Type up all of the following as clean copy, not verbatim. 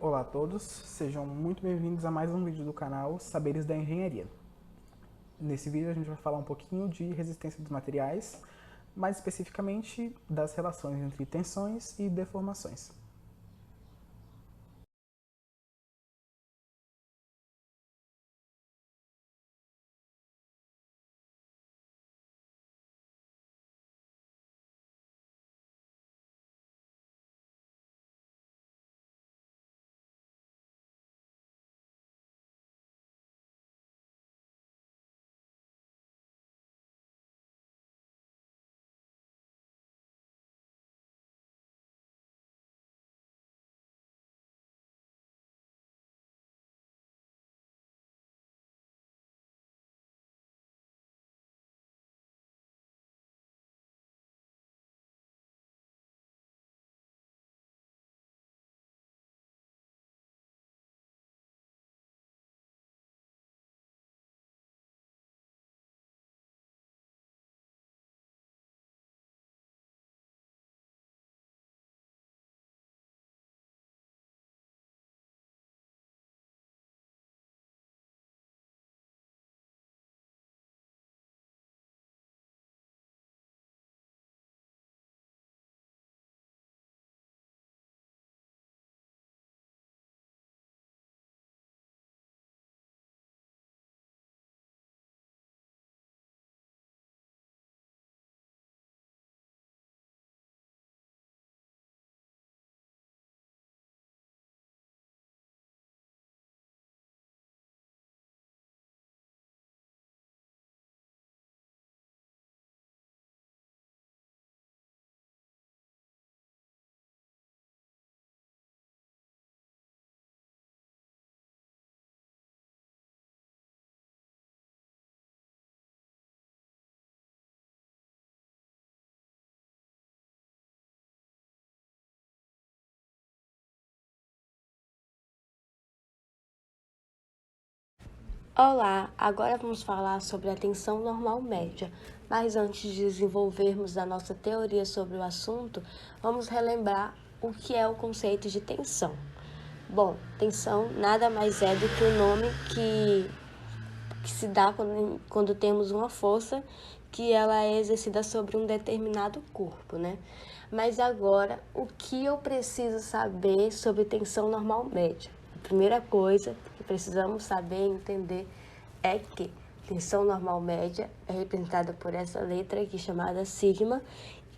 Olá a todos, sejam muito bem-vindos a mais um vídeo do canal Saberes da Engenharia. Nesse vídeo a gente vai falar um pouquinho de resistência dos materiais, mais especificamente das relações entre tensões e deformações. Olá, agora vamos falar sobre a tensão normal média, mas antes de desenvolvermos a nossa teoria sobre o assunto, vamos relembrar o que é o conceito de tensão. Bom, tensão nada mais é do que o nome que se dá quando temos uma força que ela é exercida sobre um determinado corpo, né? Mas agora, o que eu preciso saber sobre tensão normal média? A primeira coisa que precisamos saber e entender é que tensão normal média é representada por essa letra aqui chamada sigma,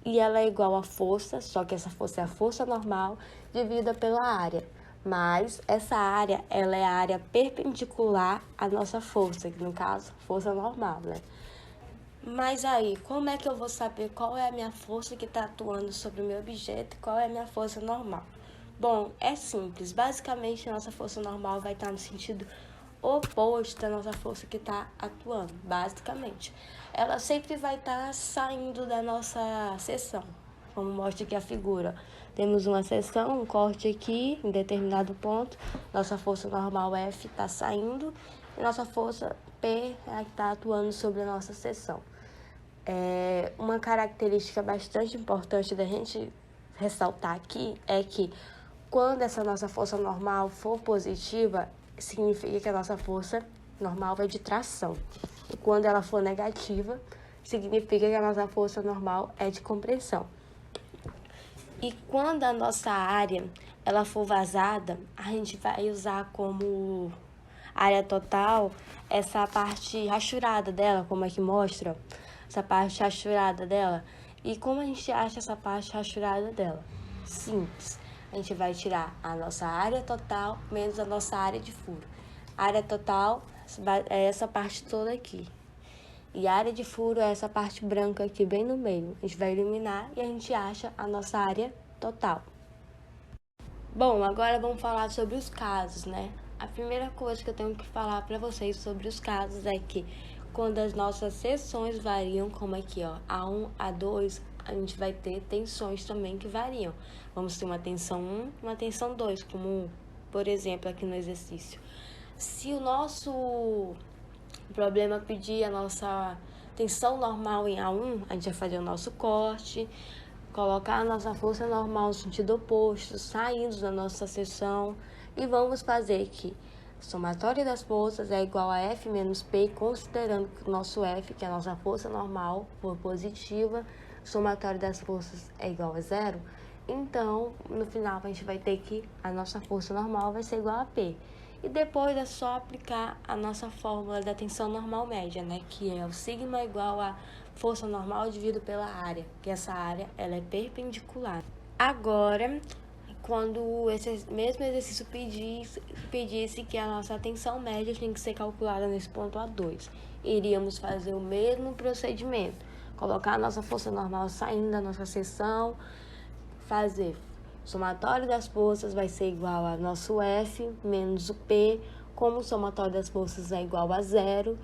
e ela é igual à força, só que essa força é a força normal dividida pela área. Mas essa área, ela é a área perpendicular à nossa força, que no caso, força normal, né? Mas aí, como é que eu vou saber qual é a minha força que está atuando sobre o meu objeto e qual é a minha força normal? Bom, é simples. Basicamente, a nossa força normal vai estar no sentido oposto da nossa força que está atuando, basicamente. Ela sempre vai estar saindo da nossa seção, como mostra aqui a figura. Temos uma seção, um corte aqui, em determinado ponto. Nossa força normal F está saindo e nossa força P é a que está atuando sobre a nossa seção. Uma característica bastante importante da gente ressaltar aqui é que quando essa nossa força normal for positiva, significa que a nossa força normal é de tração. E quando ela for negativa, significa que a nossa força normal é de compressão. E quando a nossa área ela for vazada, a gente vai usar como área total essa parte rachurada dela, como aqui mostra, essa parte rachurada dela. E como a gente acha essa parte rachurada dela? Simples. A gente vai tirar a nossa área total menos a nossa área de furo. A área total é essa parte toda aqui. E a área de furo é essa parte branca aqui bem no meio. A gente vai eliminar e a gente acha a nossa área total. Bom, agora vamos falar sobre os casos, né? A primeira coisa que eu tenho que falar para vocês sobre os casos é que quando as nossas seções variam, como aqui, ó, A1, A2, a gente vai ter tensões também que variam. Vamos ter uma tensão 1 e uma tensão 2, como, por exemplo, aqui no exercício. Se o nosso problema pedir a nossa tensão normal em A1, a gente vai fazer o nosso corte, colocar a nossa força normal no sentido oposto, saindo da nossa seção, E vamos fazer que somatório das forças é igual a F menos P, considerando que o nosso F, que é a nossa força normal, for positiva, somatório das forças é igual a zero. Então, no final, a gente vai ter que a nossa força normal vai ser igual a P. E depois é só aplicar a nossa fórmula da tensão normal média, né? Que é o sigma igual a força normal dividido pela área, que essa área ela é perpendicular. Agora, quando esse mesmo exercício pedisse que a nossa tensão média tem que ser calculada nesse ponto A2, iríamos fazer o mesmo procedimento, colocar a nossa força normal saindo da nossa seção, fazer somatório das forças vai ser igual a nosso F menos o P, como o somatório das forças é igual a zero,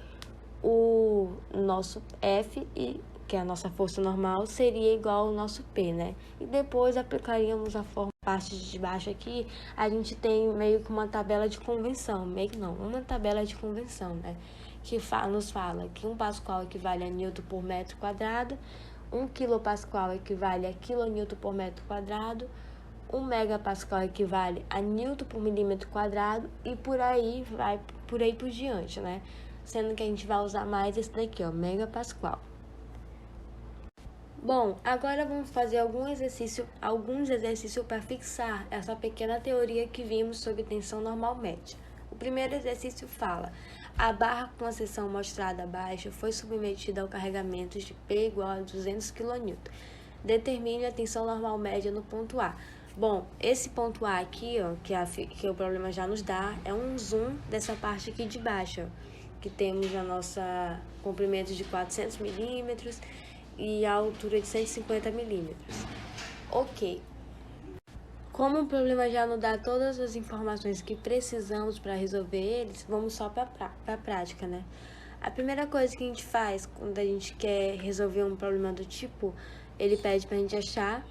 o nosso F, que é a nossa força normal, seria igual ao nosso P, né? E depois aplicaríamos a fórmula. Parte de baixo aqui, a gente tem meio que uma tabela de convenção, uma tabela de convenção, né? Que nos fala que 1 Pascal equivale a Newton por metro quadrado, 1 kilopascal equivale a quilonewton por metro quadrado, 1 megapascal equivale a Newton por milímetro quadrado e por aí por diante, né? Sendo que a gente vai usar mais esse daqui, ó, megapascal. Bom, agora vamos fazer alguns exercícios para fixar essa pequena teoria que vimos sobre tensão normal média. O primeiro exercício fala: a barra com a seção mostrada abaixo foi submetida ao carregamento de P igual a 200 kN. Determine a tensão normal média no ponto A. Bom, esse ponto A aqui, ó, que o problema já nos dá, é um zoom dessa parte aqui de baixo, ó, que temos a nossa comprimento de 400 milímetros e a altura de 150 milímetros. Ok. Como o problema já nos dá todas as informações que precisamos para resolver eles, vamos só para a prática, né? A primeira coisa que a gente faz quando a gente quer resolver um problema do tipo, ele pede para a gente achar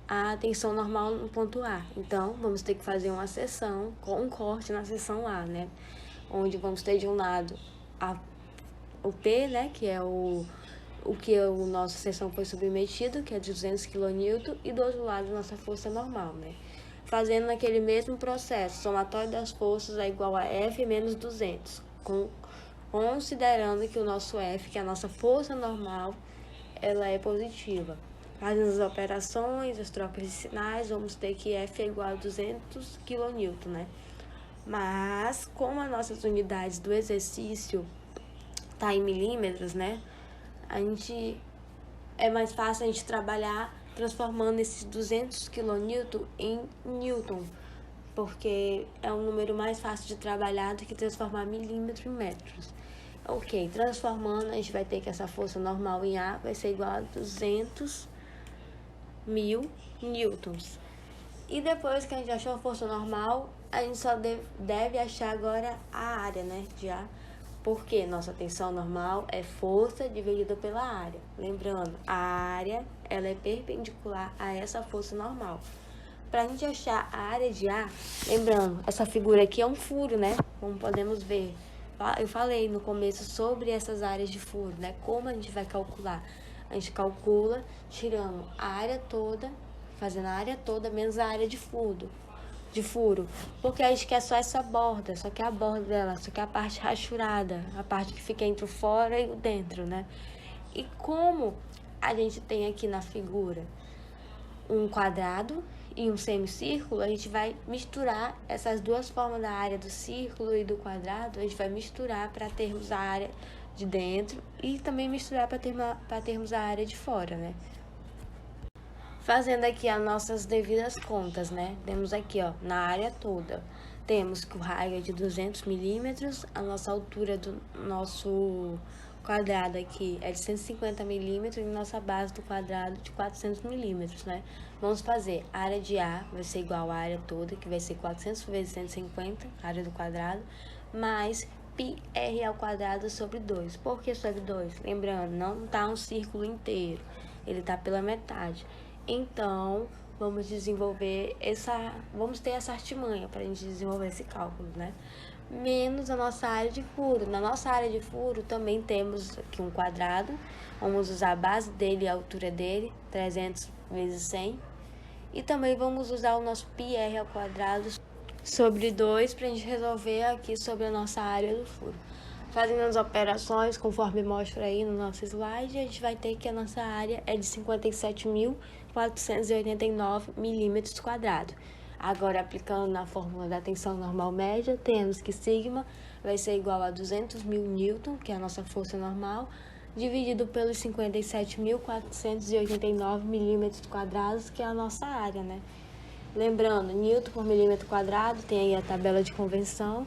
a tensão normal no ponto A. Então, vamos ter que fazer uma seção, um corte na seção A, né? Onde vamos ter de um lado o P, né? Que é o que a nossa seção foi submetido, que é 200 kN, e do outro lado nossa força normal, né? Fazendo aquele mesmo processo, somatório das forças é igual a F menos 200, considerando que o nosso F, que é a nossa força normal, ela é positiva. Fazendo as operações, as trocas de sinais, vamos ter que F é igual a 200 kN, né? Mas, como as nossas unidades do exercício tá em milímetros, né? É mais fácil a gente trabalhar transformando esses 200 kN em newton, porque é um número mais fácil de trabalhar do que transformar milímetro em metros. Ok, transformando, a gente vai ter que essa força normal em A vai ser igual a 200 mil newtons. E depois que a gente achou a força normal, a gente só deve achar agora a área, né, de A, porque nossa tensão normal é força dividida pela área. Lembrando, a área ela é perpendicular a essa força normal. Para a gente achar a área de A, lembrando, essa figura aqui é um furo, né? Como podemos ver. Eu falei no começo sobre essas áreas de furo, né? Como a gente vai calcular? A gente calcula tirando a área toda, fazendo a área toda menos a área de furo, porque a gente quer só essa borda, só que a borda dela, só que a parte rachurada, a parte que fica entre o fora e o dentro, né? E como a gente tem aqui na figura um quadrado e um semicírculo, a gente vai misturar essas duas formas da área do círculo e do quadrado, a gente vai misturar para termos a área de dentro e também misturar para termos a área de fora, né? Fazendo aqui as nossas devidas contas, né? Temos aqui, ó, na área toda, temos que o raio é de 200 milímetros, a nossa altura do nosso quadrado aqui é de 150 milímetros e nossa base do quadrado de 400 milímetros, né? Vamos fazer a área de A vai ser igual à área toda, que vai ser 400 vezes 150, área do quadrado, mais πr ao quadrado sobre 2. Por que sobre 2? Lembrando, não tá um círculo inteiro, ele tá pela metade. Então, vamos ter essa artimanha para a gente desenvolver esse cálculo, né? Menos a nossa área de furo. Na nossa área de furo também temos aqui um quadrado. Vamos usar a base dele e a altura dele, 300 vezes 100. E também vamos usar o nosso πr ao quadrado sobre 2 para a gente resolver aqui sobre a nossa área do furo. Fazendo as operações, conforme mostra aí no nosso slide, a gente vai ter que a nossa área é de 57.489 milímetros quadrados. Agora, aplicando na fórmula da tensão normal média, temos que sigma vai ser igual a 200.000 newton, que é a nossa força normal, dividido pelos 57.489 milímetros quadrados, que é a nossa área, né? Lembrando, newton por milímetro quadrado, tem aí a tabela de convenção,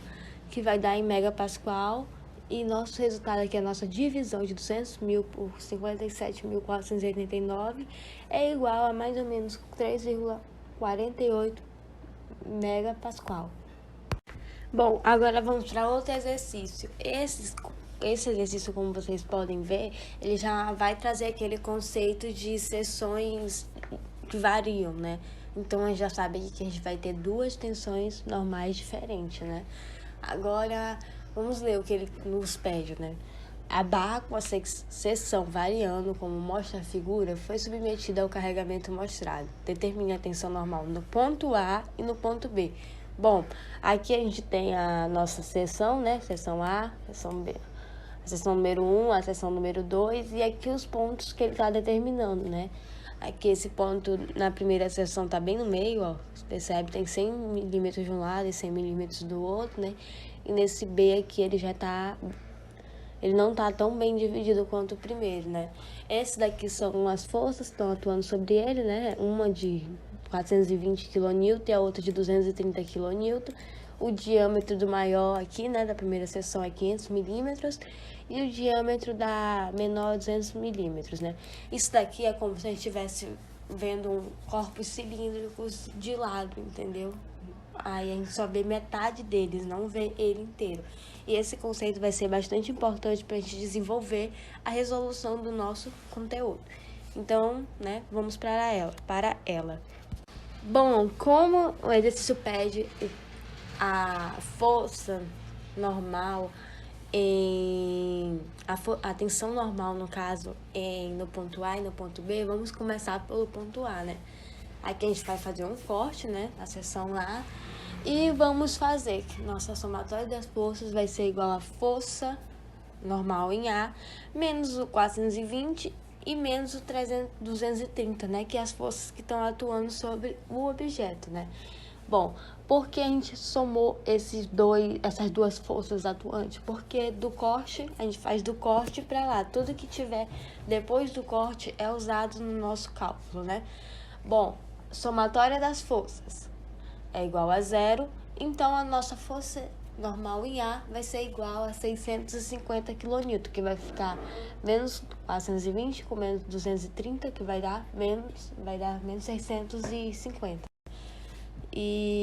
que vai dar em megapascal, e nosso resultado aqui, a nossa divisão de 200.000 por 57.489, é igual a mais ou menos 3,48 megapascal. Bom, agora vamos para outro exercício. Esse exercício, como vocês podem ver, ele já vai trazer aquele conceito de seções que variam, né? Então, a gente já sabe que a gente vai ter 2 tensões normais diferentes, né? Agora, vamos ler o que ele nos pede, né? A barra com a seção variando, como mostra a figura, foi submetida ao carregamento mostrado. Determine a tensão normal no ponto A e no ponto B. Bom, aqui a gente tem a nossa seção, né? Seção A, seção B. A seção número 1, a seção número 2 e aqui os pontos que ele está determinando, né? Aqui esse ponto na primeira seção está bem no meio, ó. Você percebe, tem 100 milímetros de um lado e 100 milímetros do outro, né? E nesse B aqui ele não está tão bem dividido quanto o primeiro, né? Esse daqui são as forças que estão atuando sobre ele, né? Uma de 420 kN e a outra de 230 kN. O diâmetro do maior aqui, né, da primeira seção é 500 milímetros e o diâmetro da menor 200 milímetros, né? Isso daqui é como se a gente estivesse vendo um corpos cilíndricos de lado, entendeu? Aí a gente só vê metade deles, não vê ele inteiro. E esse conceito vai ser bastante importante para a gente desenvolver a resolução do nosso conteúdo. Então, né, vamos para ela. Bom, como o exercício pede a força normal a tensão normal, no caso, no ponto A e no ponto B, vamos começar pelo ponto A, né? Aqui a gente vai fazer um corte, né, na seção A, e vamos fazer que nossa somatória das forças vai ser igual a força normal em A, menos o 420 e menos o 230, né, que é as forças que estão atuando sobre o objeto, né? Bom, por que a gente somou essas 2 forças atuantes? Porque do corte, a gente faz do corte para lá. Tudo que tiver depois do corte é usado no nosso cálculo, né? Bom, somatória das forças é igual a 0, então a nossa força normal em A vai ser igual a 650 kN, que vai ficar menos 420 com menos 230, que vai dar menos 650. E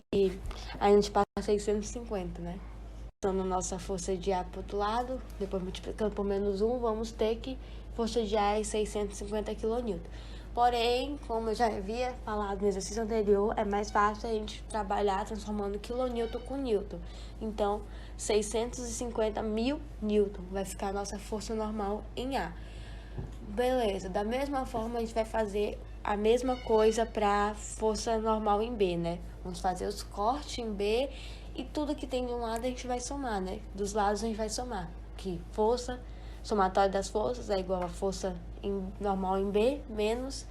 a gente passa 650, né? Então, na nossa força de A para o outro lado, depois multiplicando por menos 1, vamos ter que força de A é 650 kN. Porém, como eu já havia falado no exercício anterior, é mais fácil a gente trabalhar transformando quilonewton com newton. Então, 650.000 newton vai ficar a nossa força normal em A. Beleza, da mesma forma a gente vai fazer a mesma coisa para força normal em B, né? Vamos fazer os cortes em B e tudo que tem de um lado a gente vai somar, né? Dos lados a gente vai somar. Que força, somatória das forças é igual a força normal em B menos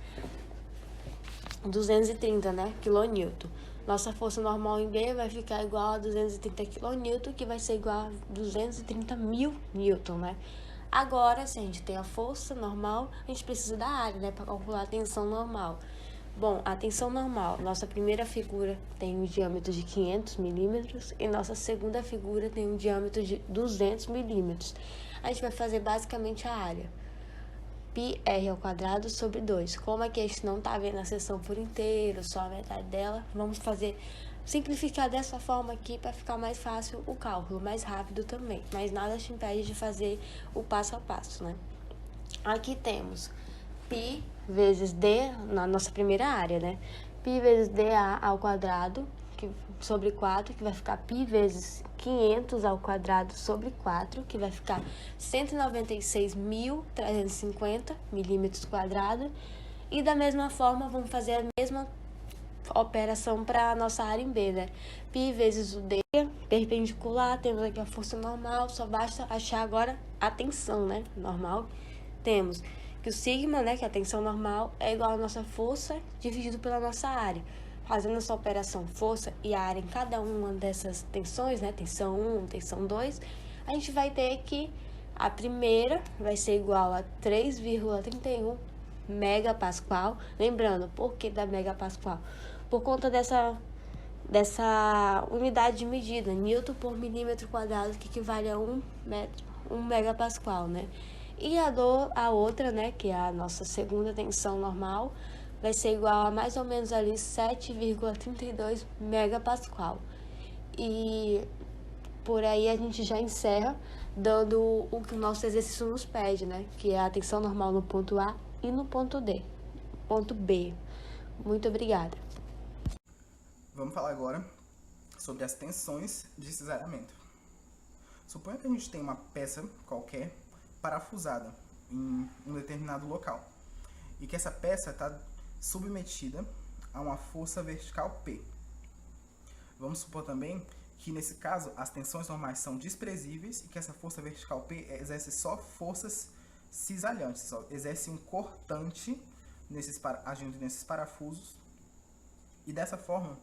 230, né? Quilonewton. Nossa força normal em B vai ficar igual a 230 kN, que vai ser igual a 230.000 newton, né? Agora, se a gente tem a força normal, a gente precisa da área, né, para calcular a tensão normal. Bom, a tensão normal, nossa primeira figura tem um diâmetro de 500 milímetros e nossa segunda figura tem um diâmetro de 200 milímetros. A gente vai fazer basicamente a área. πr ao quadrado sobre 2. Como aqui a gente não está vendo a seção por inteiro, só a metade dela, vamos simplificar dessa forma aqui para ficar mais fácil o cálculo, mais rápido também. Mas nada te impede de fazer o passo a passo, né? Aqui temos π vezes d na nossa primeira área, né? π vezes dA ao quadrado sobre 4, que vai ficar π vezes 500 ao quadrado sobre 4, que vai ficar 196.350 milímetros quadrados. E da mesma forma, vamos fazer a mesma operação para a nossa área em B, né? Π vezes o D, perpendicular, temos aqui a força normal, só basta achar agora a tensão, né? Normal. Temos que o sigma, né, que é a tensão normal, é igual à nossa força dividido pela nossa área. Fazendo essa operação força e área em cada uma dessas tensões, né, tensão 1, tensão 2, a gente vai ter que a primeira vai ser igual a 3,31 megapascal. Lembrando, por que da megapascal? Por conta dessa unidade de medida, Newton por milímetro quadrado, que equivale a 1 megapascal, né? E a outra, né, que é a nossa segunda tensão normal, vai ser igual a mais ou menos ali 7,32 megapascal. E por aí a gente já encerra dando o que o nosso exercício nos pede, né, que é a tensão normal no ponto A e no ponto B. Muito obrigada. Vamos falar agora sobre as tensões de cisalhamento. Suponha que a gente tem uma peça qualquer parafusada em um determinado local e que essa peça está submetida a uma força vertical P. Vamos supor também que nesse caso as tensões normais são desprezíveis e que essa força vertical P exerce só forças cisalhantes, só exerce um cortante agindo nesses parafusos, e dessa forma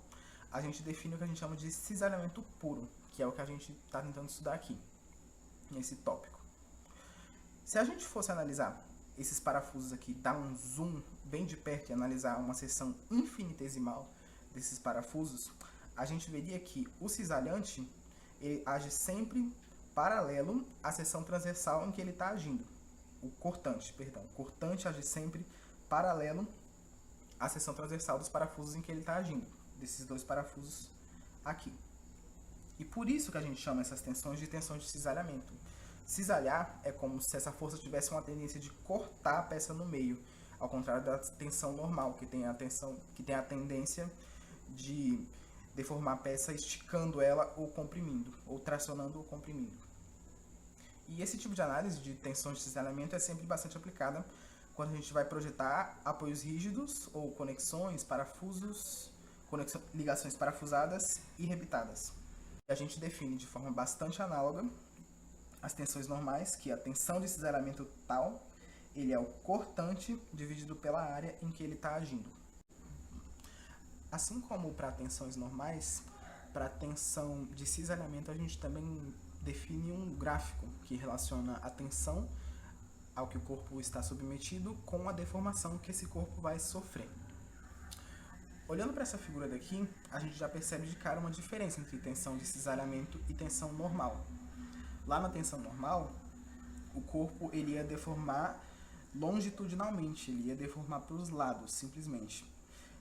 a gente define o que a gente chama de cisalhamento puro, que é o que a gente está tentando estudar aqui, nesse tópico. Se a gente fosse analisar esses parafusos aqui, dar um zoom bem de perto e analisar uma seção infinitesimal desses parafusos, a gente veria que o cisalhante ele age sempre paralelo à seção transversal em que ele está agindo. O cortante age sempre paralelo à seção transversal dos parafusos em que ele está agindo, desses dois parafusos aqui. E por isso que a gente chama essas tensões de tensões de cisalhamento. Cisalhar é como se essa força tivesse uma tendência de cortar a peça no meio, ao contrário da tensão normal, que tem a tendência de deformar a peça esticando ela ou comprimindo, ou tracionando ou comprimindo. E esse tipo de análise de tensões de cisalhamento é sempre bastante aplicada quando a gente vai projetar apoios rígidos ou conexões, parafusos, ligações parafusadas e rebitadas. A gente define de forma bastante análoga as tensões normais, que a tensão de cisalhamento tal, ele é o cortante dividido pela área em que ele está agindo. Assim como para tensões normais, para a tensão de cisalhamento a gente também define um gráfico que relaciona a tensão ao que o corpo está submetido com a deformação que esse corpo vai sofrer. Olhando para essa figura daqui, a gente já percebe de cara uma diferença entre tensão de cisalhamento e tensão normal. Lá na tensão normal, o corpo ele ia deformar longitudinalmente, ele ia deformar para os lados, simplesmente.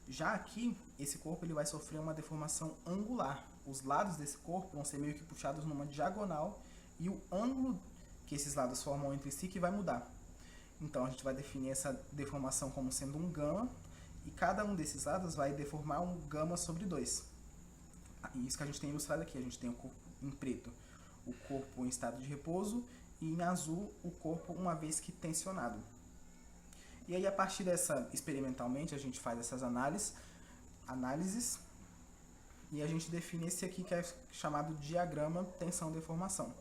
Já aqui, esse corpo ele vai sofrer uma deformação angular. Os lados desse corpo vão ser meio que puxados numa diagonal e o ângulo que esses lados formam entre si que vai mudar. Então a gente vai definir essa deformação como sendo um gama, e cada um desses lados vai deformar um gama sobre 2. Isso que a gente tem ilustrado aqui, a gente tem o corpo em preto, o corpo em estado de repouso, e em azul o corpo uma vez que tensionado. E aí a partir experimentalmente, a gente faz essas análises e a gente define esse aqui que é chamado diagrama tensão-deformação.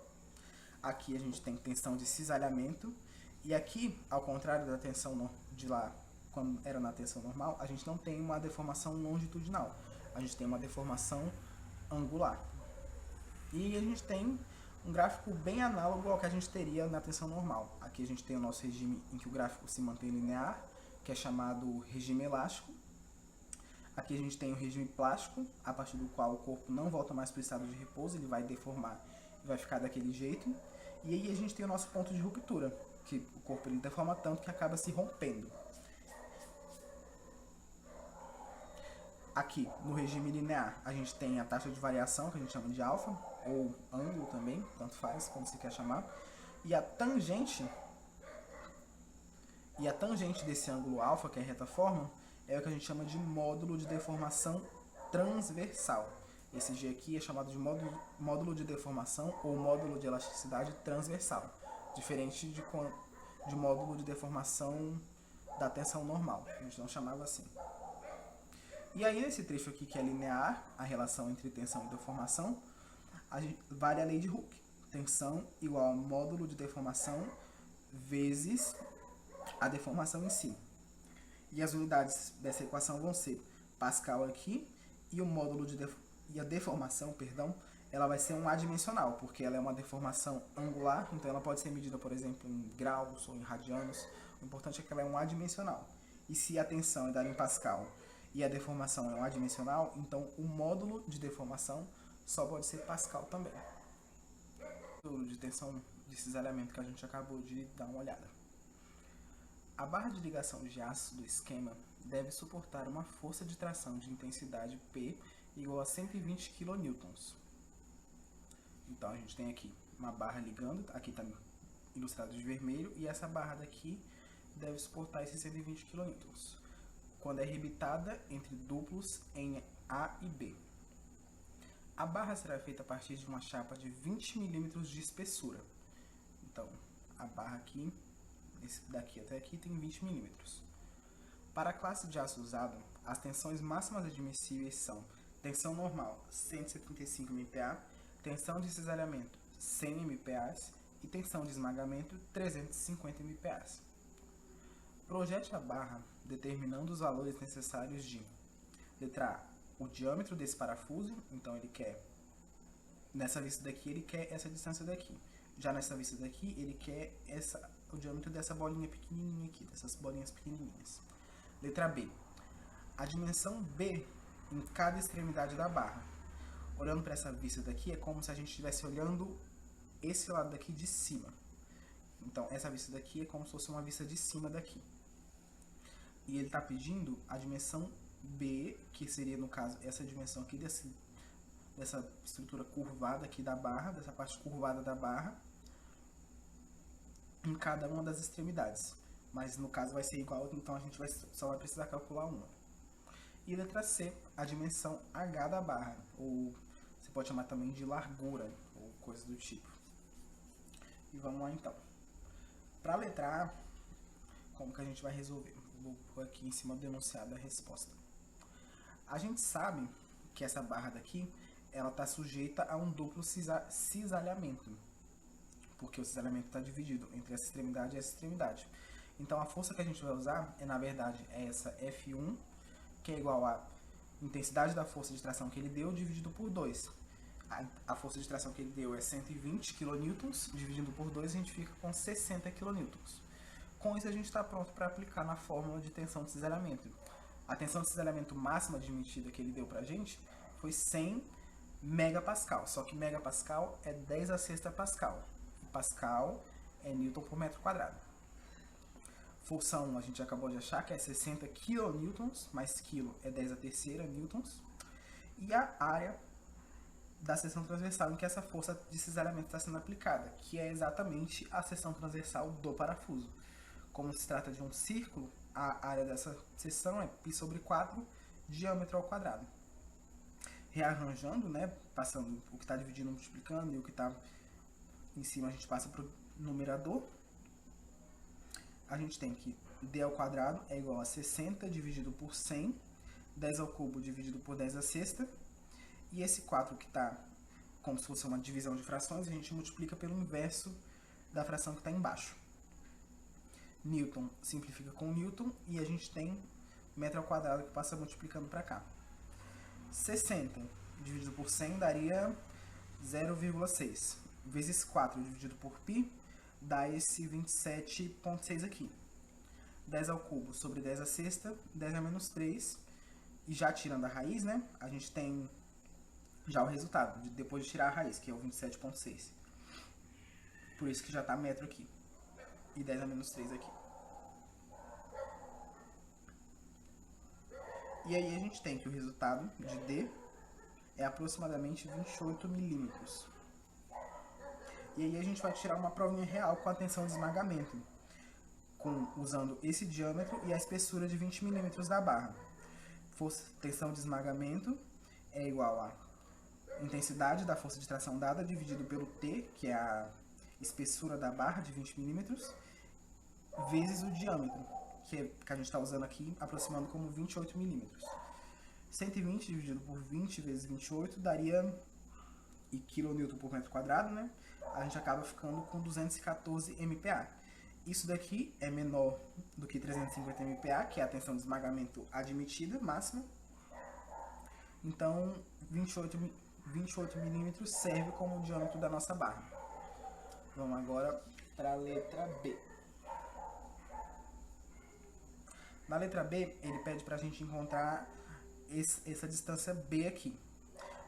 Aqui a gente tem tensão de cisalhamento, e aqui, ao contrário da tensão de lá, quando era na tensão normal, a gente não tem uma deformação longitudinal, a gente tem uma deformação angular. E a gente tem um gráfico bem análogo ao que a gente teria na tensão normal. Aqui a gente tem o nosso regime em que o gráfico se mantém linear, que é chamado regime elástico. Aqui a gente tem o regime plástico, a partir do qual o corpo não volta mais para o estado de repouso, ele vai deformar e vai ficar daquele jeito. E aí a gente tem o nosso ponto de ruptura, que o corpo ele deforma tanto que acaba se rompendo. Aqui, no regime linear, a gente tem a taxa de variação, que a gente chama de alfa, ou ângulo também, tanto faz, como você quer chamar. E a tangente desse ângulo alfa, que é a retaforma, é o que a gente chama de módulo de deformação transversal. Esse G aqui é chamado de módulo de deformação ou módulo de elasticidade transversal, diferente de módulo de deformação da tensão normal, a gente não chamava assim. E aí, nesse trecho aqui que é linear, a relação entre tensão e deformação, vale a lei de Hooke. Tensão igual ao módulo de deformação vezes a deformação em si. E as unidades dessa equação vão ser Pascal aqui, e o módulo e a deformação, perdão, ela vai ser um adimensional, porque ela é uma deformação angular, então ela pode ser medida, por exemplo, em graus ou em radianos. O importante é que ela é um adimensional. E se a tensão é dada em Pascal e a deformação é um adimensional, então o módulo de deformação só pode ser Pascal também. O de tensão de cisalhamento que a gente acabou de dar uma olhada. A barra de ligação de aço do esquema deve suportar uma força de tração de intensidade P igual a 120 kN. Então a gente tem aqui uma barra ligando, aqui está ilustrado de vermelho, e essa barra daqui deve suportar esses 120 kN, quando é rebitada entre duplos em A e B. A barra será feita a partir de uma chapa de 20 mm de espessura. Então, a barra aqui, daqui até aqui, tem 20 mm. Para a classe de aço usado, as tensões máximas admissíveis são tensão normal 175 MPa, tensão de cisalhamento 100 MPa e tensão de esmagamento 350 MPa. Projete a barra determinando os valores necessários de letra A, o diâmetro desse parafuso, então ele quer, nessa vista daqui, ele quer essa distância daqui. Já nessa vista daqui, ele quer o diâmetro dessa bolinha pequenininha aqui, dessas bolinhas pequenininhas. Letra B, a dimensão B em cada extremidade da barra. Olhando para essa vista daqui, é como se a gente estivesse olhando esse lado daqui de cima. Então, essa vista daqui é como se fosse uma vista de cima daqui. E ele está pedindo a dimensão B, que seria, no caso, essa dimensão aqui dessa estrutura curvada aqui da barra, dessa parte curvada da barra, em cada uma das extremidades. Mas no caso vai ser igual, então a gente só vai precisar calcular uma. E letra C, a dimensão H da barra, ou você pode chamar também de largura, ou coisa do tipo. E vamos lá então. Para a letra A, como que a gente vai resolver? Vou pôr aqui em cima do enunciado a resposta. A gente sabe que essa barra daqui, ela está sujeita a um duplo cisalhamento, porque o cisalhamento está dividido entre essa extremidade e essa extremidade. Então a força que a gente vai usar na verdade, é essa F1, que é igual à intensidade da força de tração que ele deu dividido por 2. A força de tração que ele deu é 120 kN, dividido por 2 a gente fica com 60 kN. Com isso a gente está pronto para aplicar na fórmula de tensão de cisalhamento. A tensão de cisalhamento máxima admitida que ele deu para a gente foi 100 megapascal, só que megapascal é 10 a sexta pascal. E pascal é newton por metro quadrado. Força 1 a gente acabou de achar que é 60 kN, mais quilo é 10 a terceira newtons. E a área da seção transversal em que essa força de cisalhamento está sendo aplicada, que é exatamente a seção transversal do parafuso. Como se trata de um círculo, a área dessa seção é π sobre 4, diâmetro ao quadrado. Rearranjando, né, passando o que está dividindo, multiplicando, e o que está em cima a gente passa para o numerador. A gente tem que d ao quadrado é igual a 60 dividido por 100, 10 ao cubo dividido por 10 a sexta, e esse 4 que está como se fosse uma divisão de frações, a gente multiplica pelo inverso da fração que está embaixo. Newton simplifica com Newton e a gente tem metro ao quadrado que passa multiplicando para cá. 60 dividido por 100 daria 0,6 vezes 4 dividido por π dá esse 27,6 aqui. 10 ao cubo sobre 10 a sexta, 10 a menos 3, e já tirando a raiz, né, a gente tem já o resultado, depois de tirar a raiz, que é o 27,6. Por isso que já está metro aqui. E 10 a menos 3 aqui. E aí a gente tem que o resultado de D é aproximadamente 28 milímetros. E aí a gente vai tirar uma provinha real com a tensão de esmagamento, usando esse diâmetro e a espessura de 20 milímetros da barra. Tensão de esmagamento é igual a intensidade da força de tração dada dividido pelo T, que é a espessura da barra de 20 milímetros, vezes o diâmetro, que a gente está usando aqui, aproximando como 28 milímetros. 120 dividido por 20 vezes 28 daria kN por metro quadrado, né? A gente acaba ficando com 214 MPa. Isso daqui é menor do que 350 MPa, que é a tensão de esmagamento admitida, máxima. Então, 28 milímetros serve como o diâmetro da nossa barra. Vamos agora para a letra B. Na letra B, ele pede para a gente encontrar essa distância B aqui.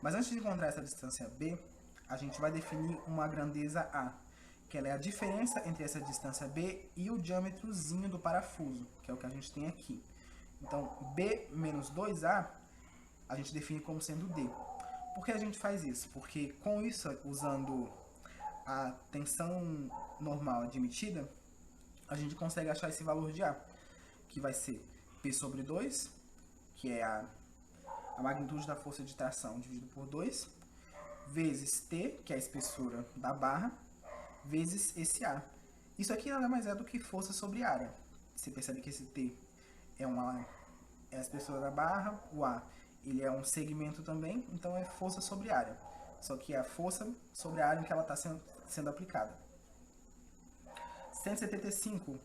Mas antes de encontrar essa distância B, a gente vai definir uma grandeza A, que ela é a diferença entre essa distância B e o diâmetrozinho do parafuso, que é o que a gente tem aqui. Então, B menos 2A, a gente define como sendo D. Por que a gente faz isso? Porque com isso, usando a tensão normal admitida, a gente consegue achar esse valor de A, que vai ser P sobre 2, que é a magnitude da força de tração dividido por 2, vezes T, que é a espessura da barra, vezes esse A. Isso aqui nada mais é do que força sobre área. Você percebe que esse T é a espessura da barra, o A ele é um segmento também, então é força sobre área. Só que é a força sobre a área em que ela está sendo aplicada. 175,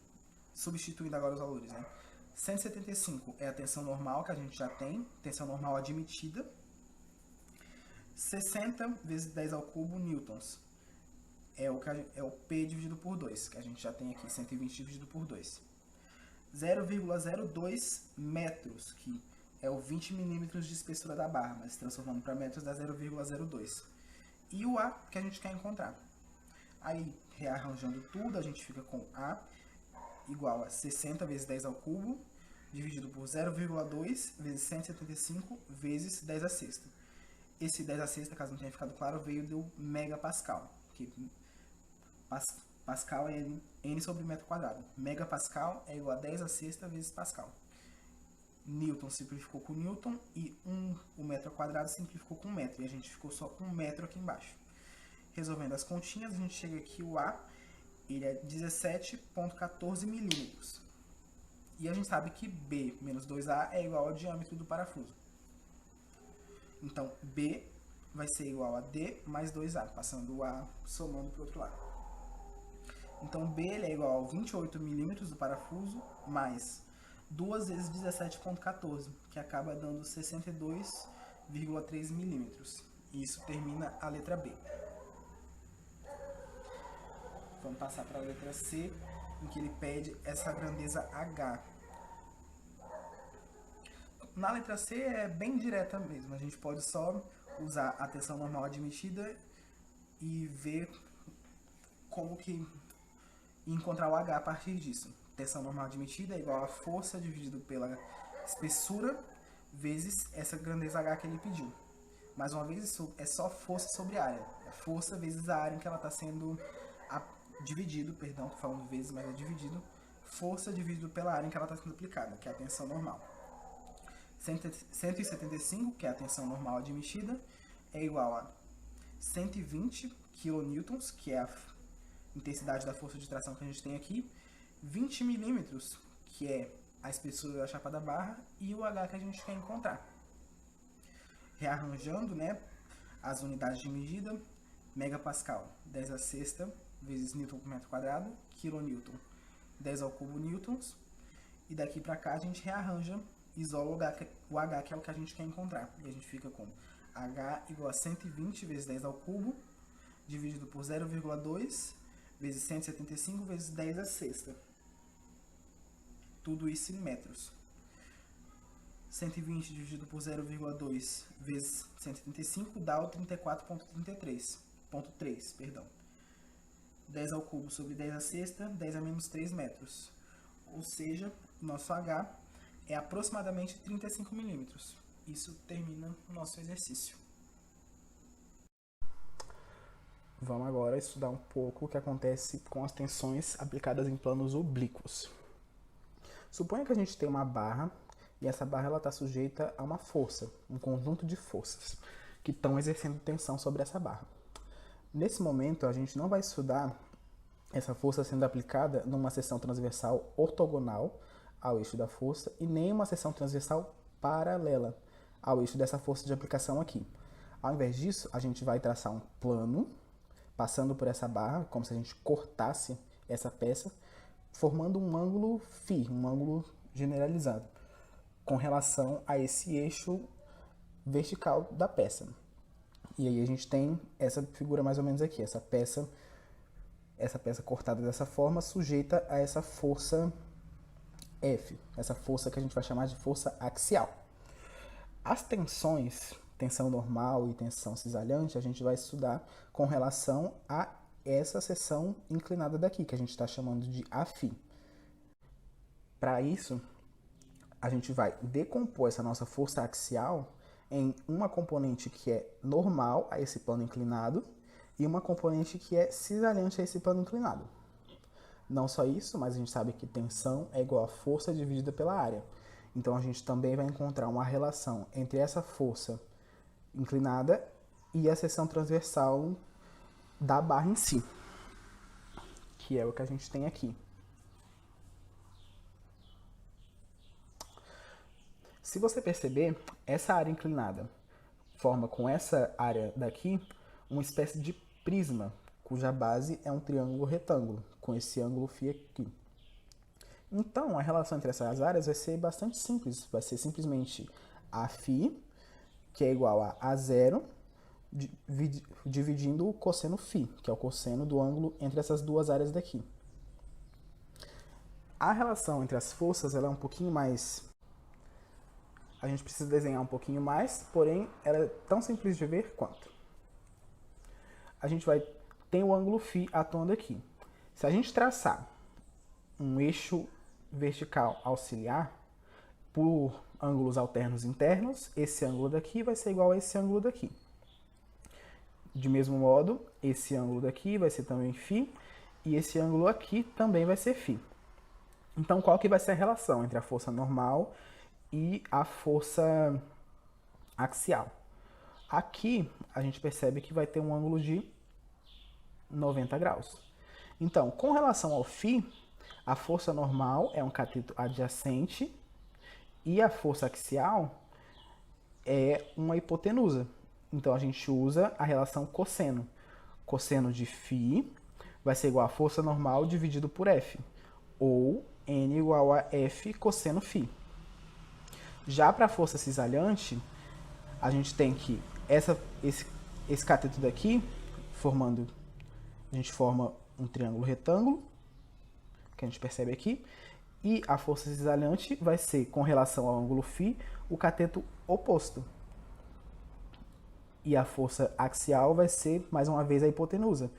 substituindo agora os valores, né? 175 é a tensão normal que a gente já tem, tensão normal admitida. 60 vezes 10 ao cubo newtons é o P dividido por 2, que a gente já tem aqui, 120 dividido por 2. 0,02 metros, que é o 20 milímetros de espessura da barra, mas transformando para metros dá 0,02. E o A que a gente quer encontrar. Aí, rearranjando tudo, a gente fica com A igual a 60 vezes 10 ao cubo, dividido por 0,2 vezes 175 vezes 10 a sexta. Esse 10 a sexta, caso não tenha ficado claro, veio do megapascal, que pascal é N sobre metro quadrado. Megapascal é igual a 10 a sexta vezes pascal. Newton simplificou com Newton e o metro quadrado simplificou com metro. E a gente ficou só com metro aqui embaixo. Resolvendo as continhas, a gente chega aqui, o A, ele é 17,14 milímetros. E a gente sabe que B menos 2A é igual ao diâmetro do parafuso. Então, B vai ser igual a D mais 2A, passando o A somando para o outro lado. Então, B ele é igual a 28 milímetros do parafuso, mais 2 vezes 17,14, que acaba dando 62,3 milímetros. E isso termina a letra B. Vamos passar para a letra C, em que ele pede essa grandeza H. Na letra C é bem direta mesmo, a gente pode só usar a tensão normal admitida e ver como que encontrar o H a partir disso. Tensão normal admitida é igual a força dividido pela espessura vezes essa grandeza H que ele pediu. Mais uma vez, isso é só força sobre área. É força vezes a área em que ela está sendo dividido, perdão, estou falando vezes, mas é dividido. Força dividido pela área em que ela está sendo aplicada, que é a tensão normal. 175, que é a tensão normal admitida, é igual a 120 kN, que é a intensidade da força de tração que a gente tem aqui, 20 milímetros, que é a espessura da chapa da barra, e o H que a gente quer encontrar. Rearranjando, né, as unidades de medida, megapascal, 10 a sexta, vezes newton por metro quadrado, quilonewton, 10 ao cubo newtons, e daqui para cá a gente rearranja, isola o H, que é o que a gente quer encontrar, e a gente fica com H igual a 120 vezes 10 ao cubo, dividido por 0,2, vezes 175 vezes 10 a sexta. Tudo isso em metros. 120 dividido por 0,2 vezes 175 dá o 34,3, perdão. 10 ao cubo sobre 10 a sexta, 10 a menos 3 metros. Ou seja, nosso H é aproximadamente 35 milímetros. Isso termina o nosso exercício. Vamos agora estudar um pouco o que acontece com as tensões aplicadas em planos oblíquos. Suponha que a gente tem uma barra e essa barra está sujeita a uma força, um conjunto de forças que estão exercendo tensão sobre essa barra. Nesse momento, a gente não vai estudar essa força sendo aplicada numa seção transversal ortogonal ao eixo da força e nem uma seção transversal paralela ao eixo dessa força de aplicação aqui. Ao invés disso, a gente vai traçar um plano, passando por essa barra, como se a gente cortasse essa peça, formando um ângulo φ, um ângulo generalizado, com relação a esse eixo vertical da peça. E aí a gente tem essa figura mais ou menos aqui, essa peça cortada dessa forma, sujeita a essa força F, essa força que a gente vai chamar de força axial. As tensões, tensão normal e tensão cisalhante, a gente vai estudar com relação a essa seção inclinada daqui, que a gente está chamando de Aφ. Para isso, a gente vai decompor essa nossa força axial em uma componente que é normal a esse plano inclinado e uma componente que é cisalhante a esse plano inclinado. Não só isso, mas a gente sabe que tensão é igual a força dividida pela área. Então a gente também vai encontrar uma relação entre essa força inclinada e a seção transversal da barra em si, que é o que a gente tem aqui. Se você perceber, essa área inclinada forma com essa área daqui uma espécie de prisma, cuja base é um triângulo retângulo, com esse ângulo φ aqui. Então, a relação entre essas áreas vai ser bastante simples. Vai ser simplesmente Aφ, que é igual a A0, dividindo o cosseno φ, que é o cosseno do ângulo entre essas duas áreas daqui. A relação entre as forças ela é um pouquinho mais... A gente precisa desenhar um pouquinho mais, porém, ela é tão simples de ver quanto. A gente vai ter o ângulo φ atuando aqui. Se a gente traçar um eixo vertical auxiliar por ângulos alternos internos, esse ângulo daqui vai ser igual a esse ângulo daqui. De mesmo modo, esse ângulo daqui vai ser também φ, e esse ângulo aqui também vai ser φ. Então, qual que vai ser a relação entre a força normal e a força axial? Aqui, a gente percebe que vai ter um ângulo de 90 graus. Então, com relação ao φ, a força normal é um cateto adjacente e a força axial é uma hipotenusa. Então, a gente usa a relação cosseno. Cosseno de φ vai ser igual a força normal dividido por F, ou N igual a F cosseno φ. Já para a força cisalhante, a gente tem que esse cateto daqui, a gente forma um triângulo retângulo, que a gente percebe aqui, e a força cisalhante vai ser, com relação ao ângulo φ, o cateto oposto. E a força axial vai ser, mais uma vez, a hipotenusa.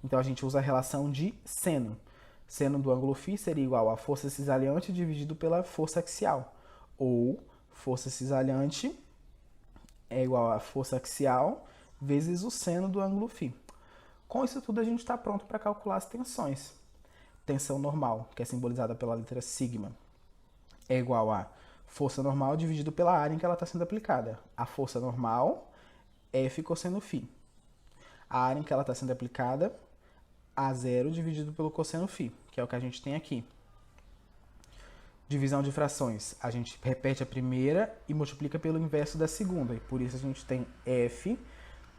Então a gente usa a relação de seno. Seno do ângulo φ seria igual a força cisalhante dividido pela força axial, ou força cisalhante é igual a força axial vezes o seno do ângulo φ. Com isso tudo, a gente está pronto para calcular as tensões. Tensão normal, que é simbolizada pela letra sigma, é igual a força normal dividido pela área em que ela está sendo aplicada. A força normal, F cosseno φ. A área em que ela está sendo aplicada, A0 dividido pelo cosseno φ, que é o que a gente tem aqui. Divisão de frações, a gente repete a primeira e multiplica pelo inverso da segunda. E por isso a gente tem F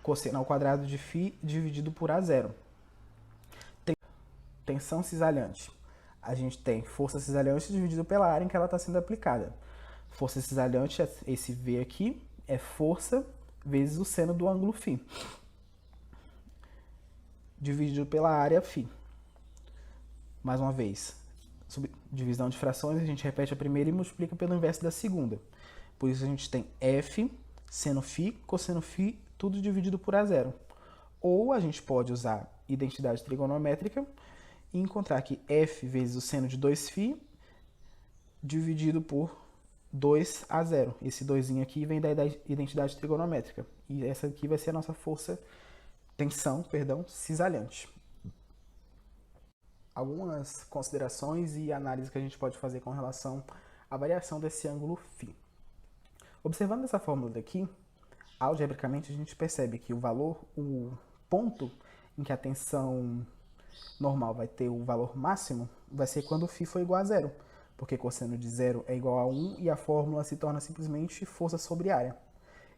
cosseno ao quadrado de φ dividido por A0. Tensão cisalhante. A gente tem força cisalhante dividido pela área em que ela está sendo aplicada. Força cisalhante, esse V aqui, é força vezes o seno do ângulo φ, dividido pela área φ. Mais uma vez, divisão de frações, a gente repete a primeira e multiplica pelo inverso da segunda. Por isso a gente tem F, seno φ, cosseno φ, tudo dividido por A0. Ou a gente pode usar identidade trigonométrica e encontrar que F vezes o seno de 2φ dividido por 2A0. Esse 2 aqui vem da identidade trigonométrica. E essa aqui vai ser a nossa tensão cisalhante. Algumas considerações e análises que a gente pode fazer com relação à variação desse ângulo φ. Observando essa fórmula daqui, algebricamente a gente percebe que o ponto em que a tensão normal vai ter o valor máximo vai ser quando o φ for igual a 0, porque cosseno de 0 é igual a 1 e a fórmula se torna simplesmente força sobre área.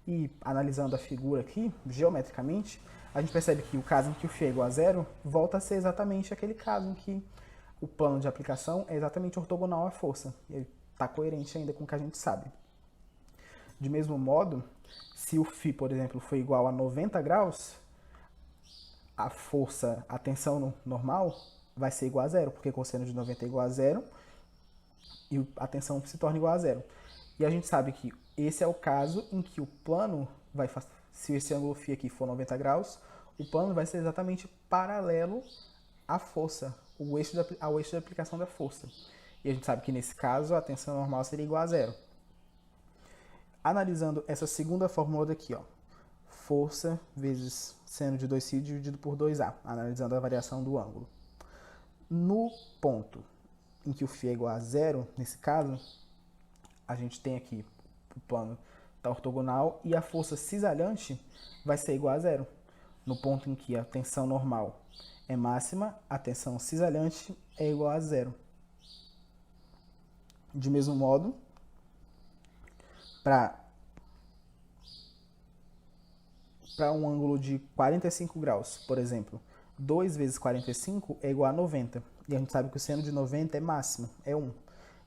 E analisando a figura aqui, geometricamente, a gente percebe que o caso em que o φ é igual a zero volta a ser exatamente aquele caso em que o plano de aplicação é exatamente ortogonal à força. E ele está coerente ainda com o que a gente sabe. De mesmo modo, se o φ, por exemplo, for igual a 90 graus, a força, a tensão normal vai ser igual a zero, porque cosseno de 90 é igual a zero e a tensão se torna igual a zero. E a gente sabe que esse é o caso em que o plano vai, se esse ângulo φ aqui for 90 graus, o plano vai ser exatamente paralelo à força, ao eixo de aplicação da força. E a gente sabe que nesse caso a tensão normal seria igual a zero. Analisando essa segunda fórmula daqui, ó, força vezes seno de 2φ dividido por 2a, analisando a variação do ângulo. No ponto em que o φ é igual a zero, nesse caso, a gente tem aqui o plano está ortogonal e a força cisalhante vai ser igual a zero. No ponto em que a tensão normal é máxima, a tensão cisalhante é igual a zero. De mesmo modo, para um ângulo de 45 graus, por exemplo, 2 vezes 45 é igual a 90. E a gente sabe que o seno de 90 é máximo, é 1.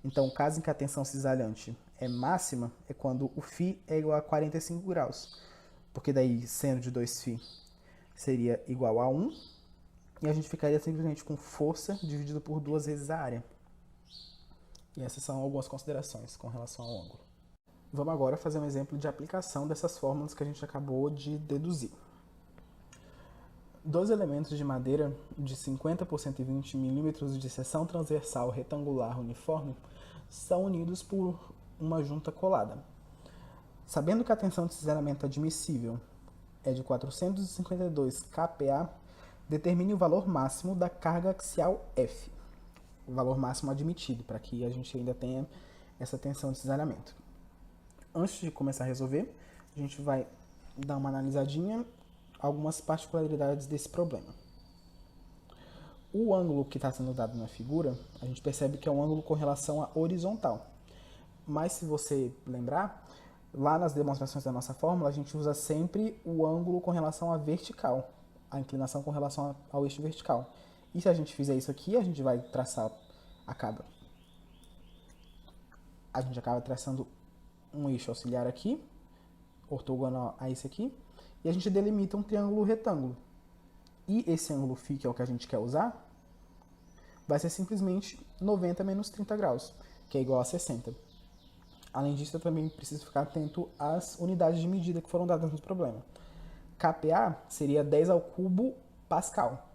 Então, o caso em que a tensão cisalhante é máxima é quando o φ é igual a 45 graus. Porque daí seno de 2φ seria igual a 1. E a gente ficaria simplesmente com força dividido por 2 vezes a área. E essas são algumas considerações com relação ao ângulo. Vamos agora fazer um exemplo de aplicação dessas fórmulas que a gente acabou de deduzir. Dois elementos de madeira de 50 por 120 milímetros de seção transversal retangular uniforme são unidos por uma junta colada. Sabendo que a tensão de cisalhamento admissível é de 452 kPa, determine o valor máximo da carga axial F, o valor máximo admitido, para que a gente ainda tenha essa tensão de cisalhamento. Antes de começar a resolver, a gente vai dar uma analisadinha algumas particularidades desse problema. O ângulo que está sendo dado na figura, a gente percebe que é um ângulo com relação à horizontal. Mas se você lembrar, lá nas demonstrações da nossa fórmula, a gente usa sempre o ângulo com relação à vertical, a inclinação com relação ao eixo vertical. E se a gente fizer isso aqui, a gente vai traçar, a gente acaba traçando um eixo auxiliar aqui, ortogonal a esse aqui, e a gente delimita um triângulo retângulo. E esse ângulo φ, que é o que a gente quer usar, vai ser simplesmente 90 menos 30 graus, que é igual a 60. Além disso, eu também preciso ficar atento às unidades de medida que foram dadas no problema. kPa seria 10 ao cubo Pascal,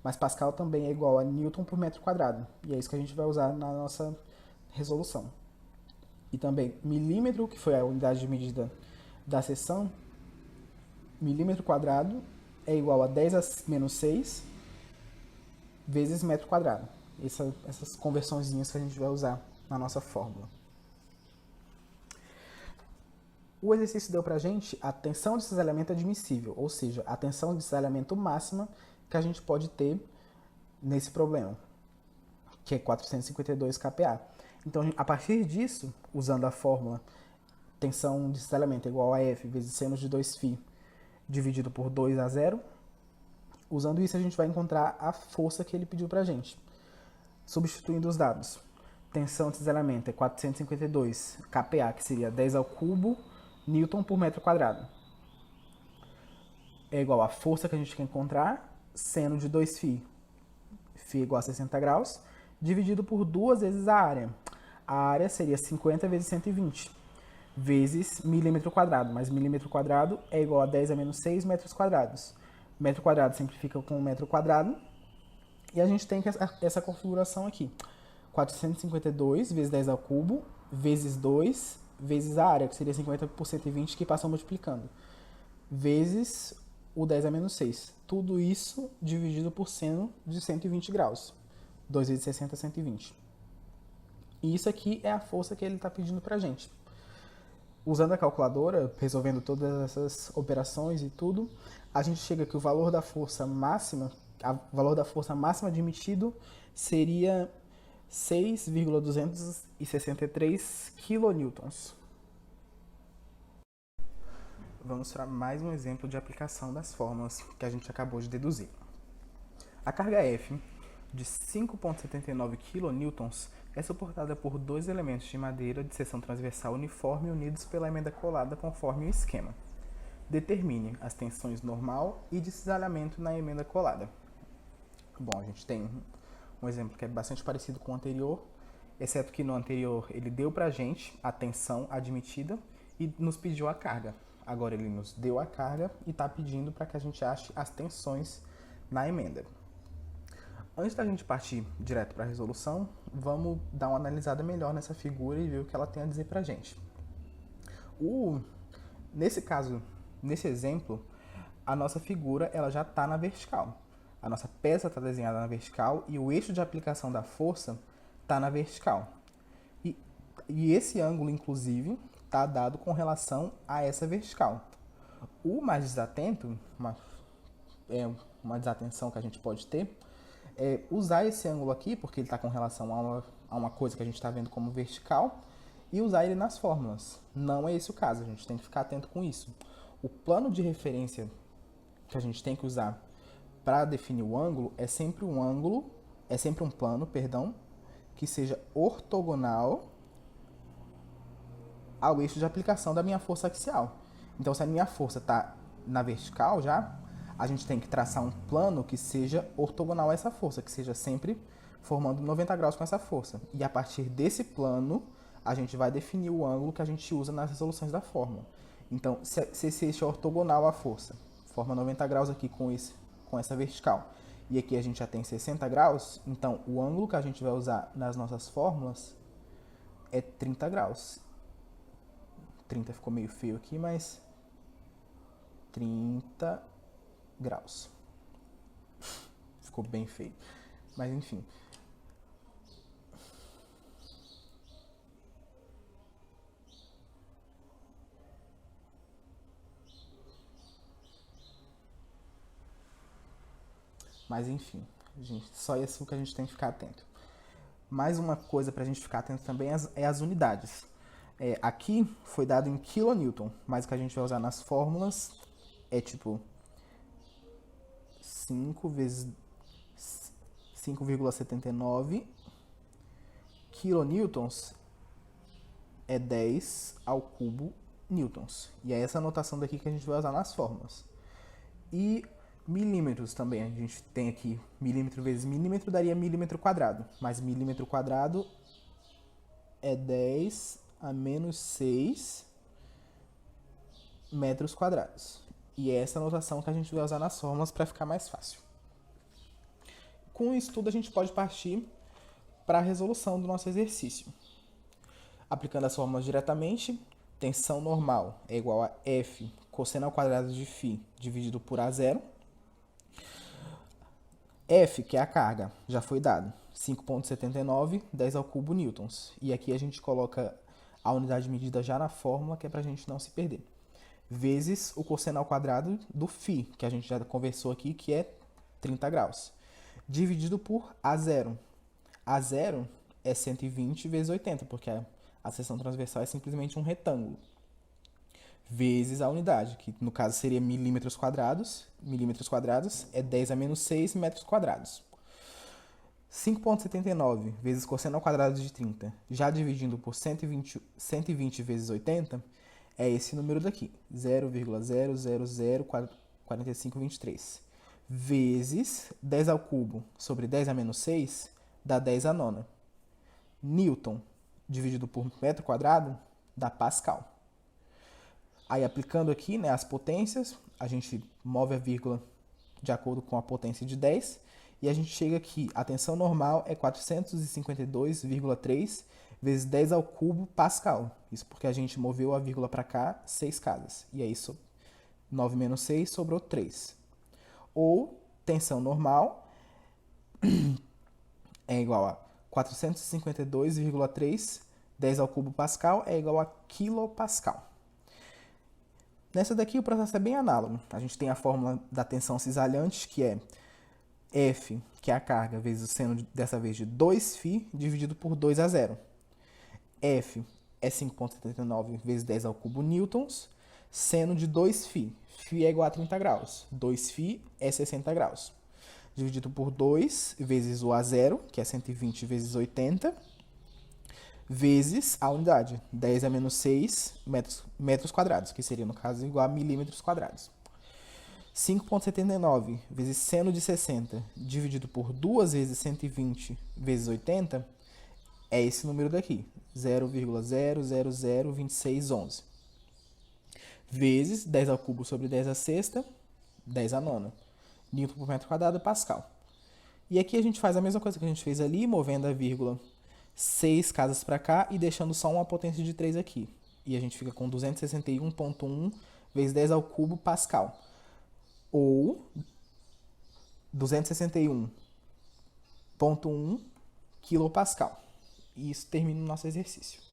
mas Pascal também é igual a Newton por metro quadrado, e é isso que a gente vai usar na nossa resolução. E também milímetro, que foi a unidade de medida da seção, milímetro quadrado é igual a 10 a menos 6 vezes metro quadrado. Essas conversõezinhas que a gente vai usar na nossa fórmula. O exercício deu pra gente a tensão de cisalhamento admissível, ou seja, a tensão de cisalhamento máxima que a gente pode ter nesse problema, que é 452 kPa. Então, a partir disso, usando a fórmula tensão de cisalhamento é igual a F vezes seno de 2φ dividido por 2 a 0, usando isso a gente vai encontrar a força que ele pediu pra gente. Substituindo os dados, tensão de cisalhamento é 452 kPa, que seria 10 ao cubo Newton por metro quadrado. É igual a força que a gente quer encontrar, seno de 2φ, φ igual a 60 graus, dividido por 2 vezes a área. A área seria 50 vezes 120, vezes milímetro quadrado, mas milímetro quadrado é igual a 10 a menos 6 metros quadrados. Metro quadrado simplifica com metro quadrado, e a gente tem essa configuração aqui. 452 vezes 10 ao cubo, vezes 2, vezes a área, que seria 50 por 120, que passam multiplicando, vezes o 10 a menos 6. Tudo isso dividido por seno de 120 graus. 2 vezes 60, 120. E isso aqui é a força que ele está pedindo pra gente. Usando a calculadora, resolvendo todas essas operações e tudo, a gente chega que o valor da força máxima, admitido seria 6,263 kN. Vamos para mais um exemplo de aplicação das fórmulas que a gente acabou de deduzir. A carga F de 5,79 kN é suportada por dois elementos de madeira de seção transversal uniforme unidos pela emenda colada conforme o esquema. Determine as tensões normal e de cisalhamento na emenda colada. Bom, a gente tem um exemplo que é bastante parecido com o anterior, exceto que no anterior ele deu para a gente a tensão admitida e nos pediu a carga. Agora ele nos deu a carga e está pedindo para que a gente ache as tensões na emenda. Antes da gente partir direto para a resolução, vamos dar uma analisada melhor nessa figura e ver o que ela tem a dizer para a gente. Nesse caso, nesse exemplo, a nossa figura ela já está na vertical. A nossa peça está desenhada na vertical e o eixo de aplicação da força está na vertical. E esse ângulo, inclusive, está dado com relação a essa vertical. O mais desatento, uma desatenção que a gente pode ter, é usar esse ângulo aqui, porque ele está com relação a uma coisa que a gente está vendo como vertical, e usar ele nas fórmulas. Não é esse o caso, a gente tem que ficar atento com isso. O plano de referência que a gente tem que usar para definir o ângulo é sempre um plano, que seja ortogonal ao eixo de aplicação da minha força axial. Então, se a minha força está na vertical já, a gente tem que traçar um plano que seja ortogonal a essa força, que seja sempre formando 90 graus com essa força. E a partir desse plano, a gente vai definir o ângulo que a gente usa nas resoluções da fórmula. Então, se esse eixo é ortogonal à força, forma 90 graus aqui com essa vertical, e aqui a gente já tem 60 graus, então o ângulo que a gente vai usar nas nossas fórmulas é 30 graus. 30 ficou meio feio aqui, mas 30 graus. Ficou bem feio. Mas enfim. Só isso que a gente tem que ficar atento. Mais uma coisa para a gente ficar atento também é as unidades. Aqui foi dado em kN, mas o que a gente vai usar nas fórmulas é tipo 5 vezes 5,79 kN é 10 ao cubo newtons. E é essa notação daqui que a gente vai usar nas fórmulas. E milímetros também, a gente tem aqui milímetro vezes milímetro daria milímetro quadrado, mas milímetro quadrado é 10 a menos 6 metros quadrados. E é essa notação que a gente vai usar nas fórmulas para ficar mais fácil. Com isso tudo, a gente pode partir para a resolução do nosso exercício. Aplicando as fórmulas diretamente, tensão normal é igual a F cosseno ao quadrado de φ dividido por A0. F, que é a carga, já foi dado. 5,79, 10 ao cubo newtons. E aqui a gente coloca a unidade medida já na fórmula, que é para a gente não se perder. Vezes o cosseno ao quadrado do φ, que a gente já conversou aqui, que é 30 graus. Dividido por A0. A0 é 120 vezes 80, porque a seção transversal é simplesmente um retângulo. Vezes a unidade, que no caso seria milímetros quadrados. Milímetros quadrados é 10 a menos 6 metros quadrados. 5,79 vezes cosseno ao quadrado de 30, já dividindo por 120 vezes 80, é esse número daqui, 0,0004523. Vezes 10 ao cubo sobre 10 a menos 6, dá 10 a nona. Newton dividido por metro quadrado, dá pascal. Aí, aplicando aqui, né, as potências, a gente move a vírgula de acordo com a potência de 10, e a gente chega aqui, a tensão normal é 452,3 vezes 10 ao cubo pascal. Isso porque a gente moveu a vírgula para cá 6 casas. E aí, 9 menos 6, sobrou 3. Ou, tensão normal é igual a 452,3, 10 ao cubo pascal é igual a quilopascal. Nessa daqui o processo é bem análogo. A gente tem a fórmula da tensão cisalhante, que é F, que é a carga, vezes o seno, dessa vez, de 2φ dividido por 2 a 0. F é 5,79 vezes 10 ao cubo newtons. Seno de 2φ. Φ é igual a 30 graus. 2φ é 60 graus. Dividido por 2 vezes o A0, que é 120 vezes 80, vezes a unidade, 10 a menos 6 metros quadrados, que seria, no caso, igual a milímetros quadrados. 5,79 vezes seno de 60 dividido por 2 vezes 120 vezes 80 é esse número daqui, 0,0002611. Vezes 10 ao cubo sobre 10 à sexta, 10 à nona. Newton por metro quadrado, Pascal. E aqui a gente faz a mesma coisa que a gente fez ali, movendo a vírgula 6 casas para cá e deixando só uma potência de 3 aqui. E a gente fica com 261,1 vezes 10 ao cubo Pascal. Ou 261,1 quilopascal. E isso termina o nosso exercício.